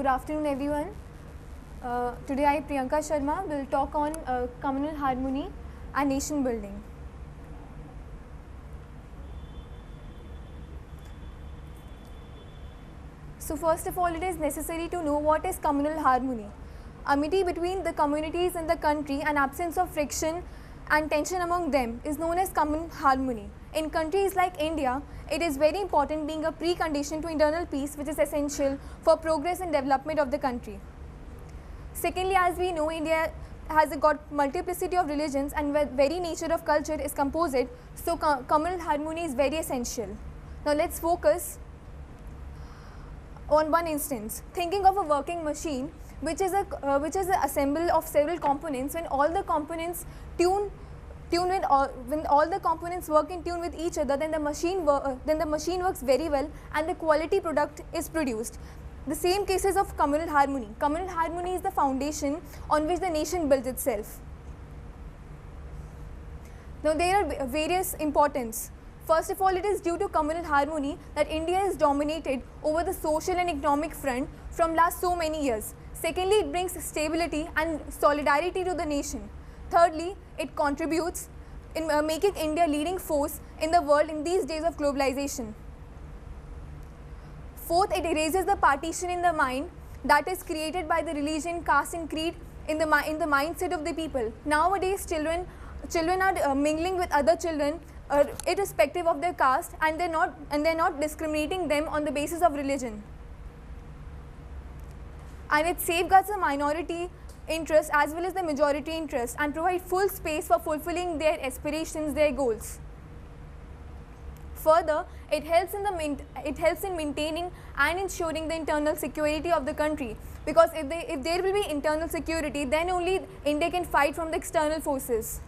afternoon everyone. Today I, Priyanka Sharma, will talk on communal harmony and nation building. So first of all, it is necessary to know what is communal harmony. Amity between the communities in the country and absence of friction and tension among them is known as common harmony. In countries like India, it is very important, being a precondition to internal peace, which is essential for progress and development of the country. Secondly, as we know, India has got multiplicity of religions and very nature of culture is composite, so communal harmony is very essential. Now let's focus on one instance. Thinking of a working machine, which is an assemble of several components. When all the components when all the components work in tune with each other, then the machine works very well and the quality product is produced. The same cases of communal harmony. Communal harmony is the foundation on which the nation builds itself. Now there are various importance. First of all, it is due to communal harmony that India is dominated over the social and economic front from last so many years. Secondly, it brings stability and solidarity to the nation. Thirdly, it contributes in making India leading force in the world in these days of globalization. Fourth, it erases the partition in the mind that is created by the religion, caste and creed in the mindset of the people. Nowadays, children are mingling with other children irrespective of their caste, and they're not discriminating them on the basis of religion. And it safeguards the minority interest as well as the majority interest and provide full space for fulfilling their aspirations, their goals. Further, it helps in maintaining and ensuring the internal security of the country, because if there will be internal security, then only India can fight from the external forces.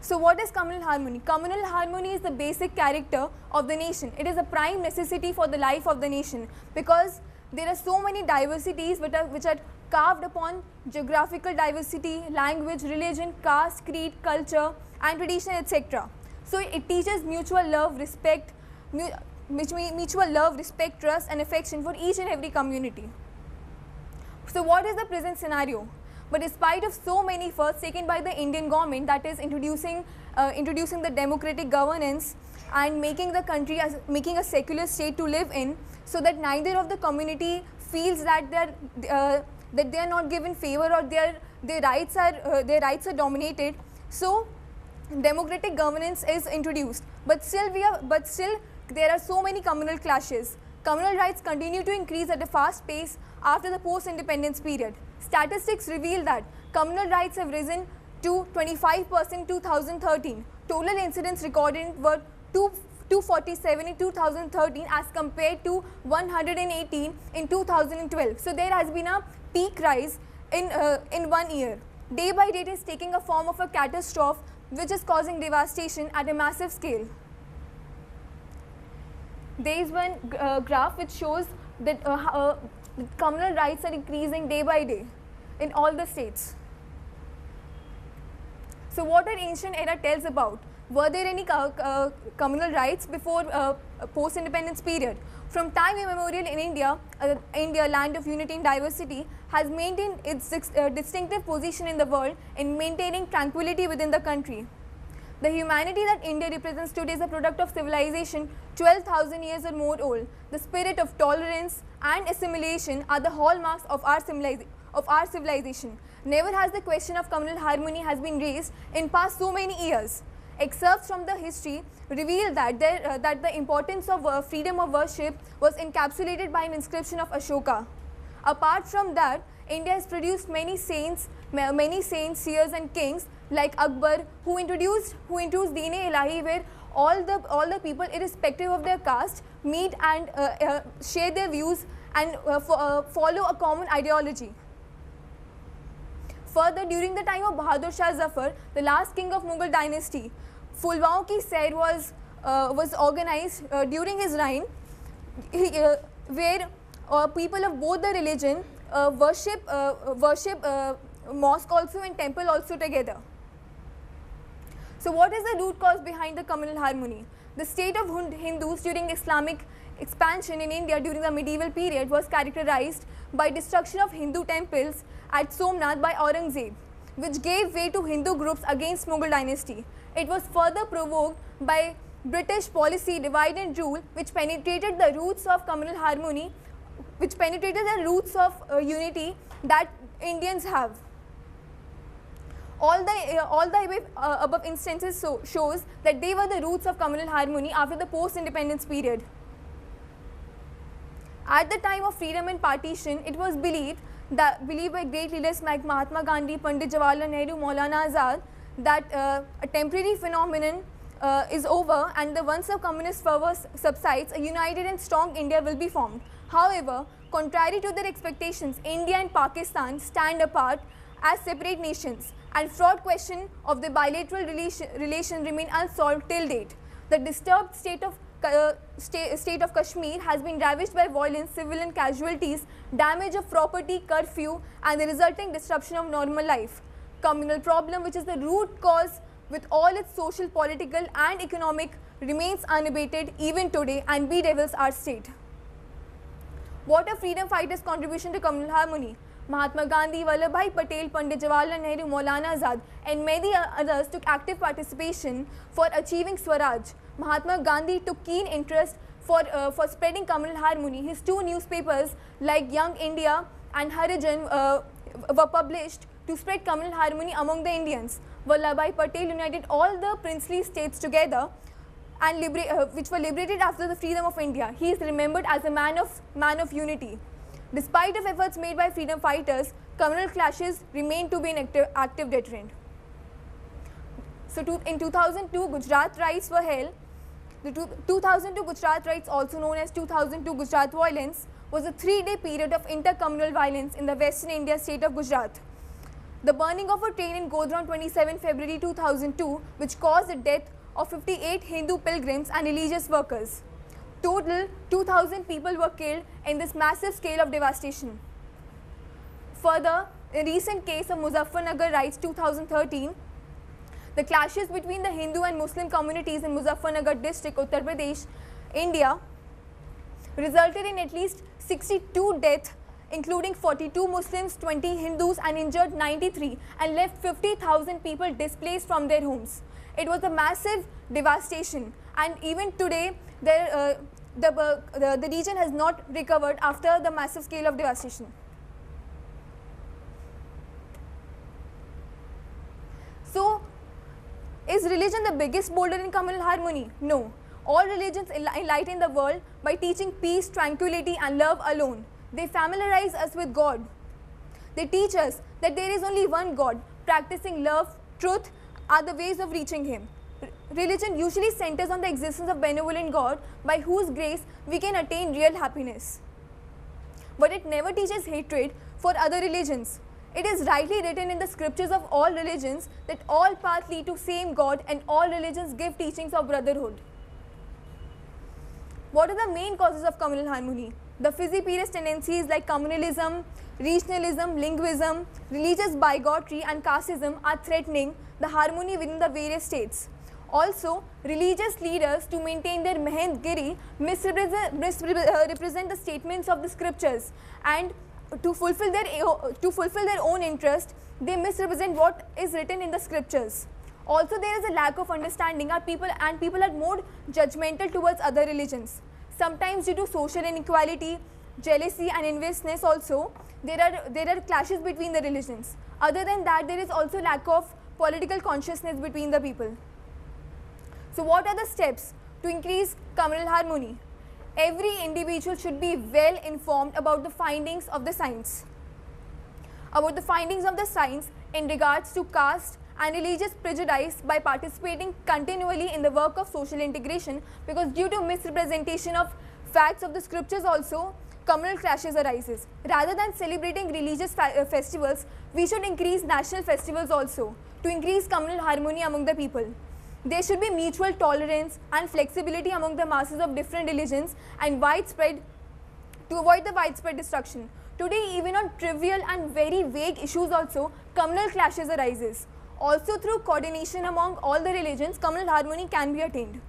So what is communal harmony? Communal harmony is the basic character of the nation. It is a prime necessity for the life of the nation, because there are so many diversities which are carved upon geographical diversity, language, religion, caste, creed, culture and tradition, etc. So it teaches mutual love, respect, trust and affection for each and every community. So what is the present scenario? But despite of so many efforts taken by the Indian government, that is introducing the democratic governance and making the country making a secular state to live in, so that neither of the community feels that they are not given favor or their rights are dominated. So democratic governance is introduced, but still there are so many communal clashes. Communal rights continue to increase at a fast pace after the post-independence period. Statistics reveal that communal rights have risen to 25% in 2013. Total incidents recorded were 247 in 2013 as compared to 118 in 2012. So there has been a peak rise in 1 year. Day by day, it is taking a form of a catastrophe which is causing devastation at a massive scale. There is one graph which shows that communal rights are increasing day by day in all the states. So what our ancient era tells about? Were there any communal rights before post-independence period? From time immemorial in India, land of unity and diversity, has maintained its distinctive position in the world in maintaining tranquility within the country. The humanity that India represents today is a product of civilization 12,000 years or more old. The spirit of tolerance and assimilation are the hallmarks of our civilization. Never has the question of communal harmony has been raised in past so many years. Excerpts from the history reveal that the importance of freedom of worship was encapsulated by an inscription of Ashoka. Apart from that, India has produced many saints, seers and kings like Akbar, who introduced Deen-e-Ilahi, where all the people, irrespective of their caste, meet and share their views and follow a common ideology. Further, during the time of Bahadur Shah Zafar, the last king of Mughal dynasty, Fulbaon ki Sair was organized during his reign, where people of both the religion worship mosque also and temple also together. So what is the root cause behind the communal harmony? The state of Hindus during Islamic expansion in India during the medieval period was characterized by destruction of Hindu temples at Somnath by Aurangzeb, which gave way to Hindu groups against Mughal dynasty. It was further provoked by British policy divide and rule, which penetrated the roots of communal harmony, which penetrated the roots of unity that Indians have. All the above instances shows that they were the roots of communal harmony after the post-independence period. At the time of freedom and partition, it was believed by great leaders like Mahatma Gandhi, Pandit Jawaharlal Nehru, Maulana Azad, that a temporary phenomenon is over, and once the communist fervor subsides, a united and strong India will be formed. However, contrary to their expectations, India and Pakistan stand apart as separate nations, and fraught question of the bilateral relation remain unsolved till date. The disturbed state of Kashmir has been ravaged by violence, civilian casualties, damage of property, curfew, and the resulting disruption of normal life. Communal problem, which is the root cause with all its social, political, and economic, remains unabated even today and bedevils our state. What are freedom fighters' contribution to communal harmony? Mahatma Gandhi, Vallabhbhai Patel, Pandit Jawaharlal Nehru, Maulana Azad, and many others took active participation for achieving Swaraj. Mahatma Gandhi took keen interest for spreading communal harmony. His two newspapers like Young India and Harijan were published to spread communal harmony among the Indians. Vallabhbhai Patel united all the princely states together and which were liberated after the freedom of India. He is remembered as a man of unity. Despite of efforts made by freedom fighters, communal clashes remain to be an active deterrent. So in 2002, Gujarat riots were held. The 2002 Gujarat riots, also known as 2002 Gujarat violence, was a 3-day period of intercommunal violence in the western India state of Gujarat. The burning of a train in Godhra on 27 February 2002, which caused the death of 58 Hindu pilgrims and religious workers. Total 2,000 people were killed in this massive scale of devastation. Further, a recent case of Muzaffarnagar riots 2013, the clashes between the Hindu and Muslim communities in Muzaffarnagar district, Uttar Pradesh, India, resulted in at least 62 deaths, including 42 Muslims, 20 Hindus, and injured 93, and left 50,000 people displaced from their homes. It was a massive devastation, and even today, the region has not recovered after the massive scale of devastation. So, is religion the biggest boulder in communal harmony? No. All religions enlighten the world by teaching peace, tranquility, and love alone. They familiarize us with God. They teach us that there is only one God. Practicing love, truth are the ways of reaching Him. Religion usually centers on the existence of benevolent God by whose grace we can attain real happiness. But it never teaches hatred for other religions. It is rightly written in the scriptures of all religions that all paths lead to same God and all religions give teachings of brotherhood. What are the main causes of communal harmony? The Fizzy-Perez tendencies like communalism, regionalism, linguism, religious bigotry, and casteism are threatening the harmony within the various states. Also, religious leaders, to maintain their Mahendgiri, misrepresent the statements of the scriptures, and to fulfill their own interest, they misrepresent what is written in the scriptures. Also, there is a lack of understanding, people are more judgmental towards other religions. Sometimes due to social inequality, jealousy, and enviousness also, there are clashes between the religions. Other than that, there is also lack of political consciousness between the people. So what are the steps to increase communal harmony? Every individual should be well informed about the findings of the science. About the findings of the science in regards to caste and religious prejudice by participating continually in the work of social integration, because due to misrepresentation of facts of the scriptures also, communal clashes arises. Rather than celebrating religious festivals, we should increase national festivals also to increase communal harmony among the people. There should be mutual tolerance and flexibility among the masses of different religions and to avoid the widespread destruction. Today, even on trivial and very vague issues also, communal clashes arises. Also, through coordination among all the religions, communal harmony can be attained.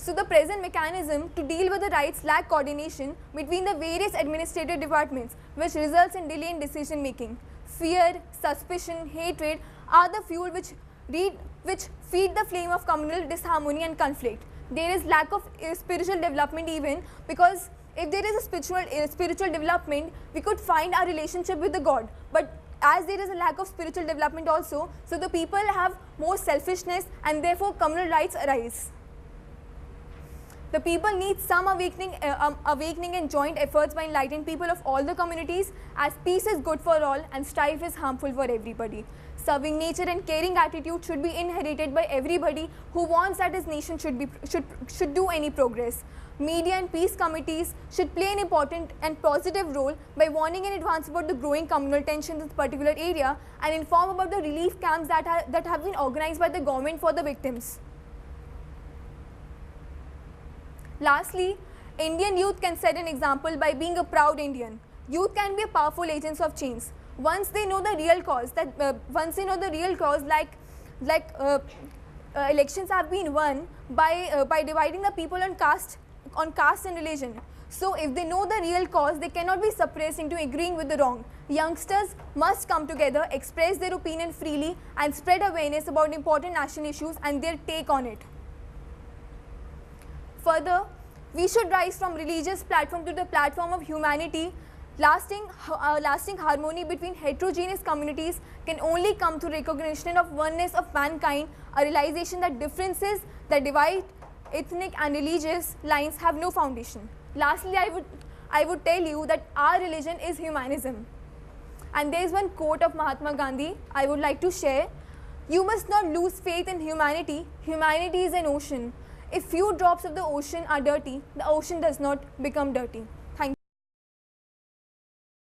So the present mechanism to deal with the rights lack coordination between the various administrative departments, which results in delay in decision making. Fear, suspicion, hatred are the fuel which feed the flame of communal disharmony and conflict. There is lack of spiritual development even, because if there is a spiritual development, we could find our relationship with the God. But as there is a lack of spiritual development also, so the people have more selfishness and therefore communal rights arise. The people need some awakening and joint efforts by enlightening people of all the communities, as peace is good for all and strife is harmful for everybody. Serving nature and caring attitude should be inherited by everybody who wants that his nation should do any progress. Media and peace committees should play an important and positive role by warning in advance about the growing communal tensions in a particular area and inform about the relief camps that have been organized by the government for the victims. Lastly, Indian youth can set an example by being a proud Indian. Youth can be powerful agents of change. Once they know the real cause, elections have been won by dividing the people on caste and religion. So if they know the real cause, they cannot be suppressed into agreeing with the wrong. Youngsters must come together, express their opinion freely and spread awareness about important national issues and their take on it. Further, we should rise from religious platform to the platform of humanity. Lasting harmony between heterogeneous communities can only come through recognition of oneness of mankind, a realization that differences that divide ethnic and religious lines have no foundation. Lastly, I would tell you that our religion is humanism. And there is one quote of Mahatma Gandhi I would like to share. You must not lose faith in humanity. Humanity is an ocean. If few drops of the ocean are dirty, the ocean does not become dirty.